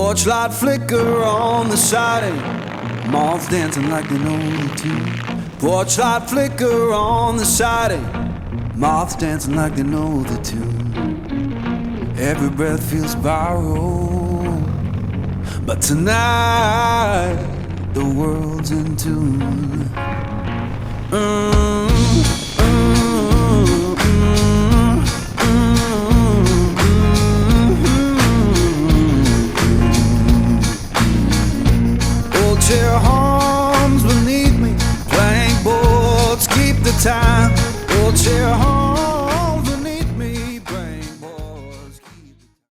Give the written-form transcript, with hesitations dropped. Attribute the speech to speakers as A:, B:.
A: Porch light flicker on the siding, moths dancing like they know the tune. Porch light flicker on the siding, moths dancing like they know the tune. Every breath feels borrowed, but tonight the world's in tune. Old chair hums beneath me, plank boards keep the time. Old chair hums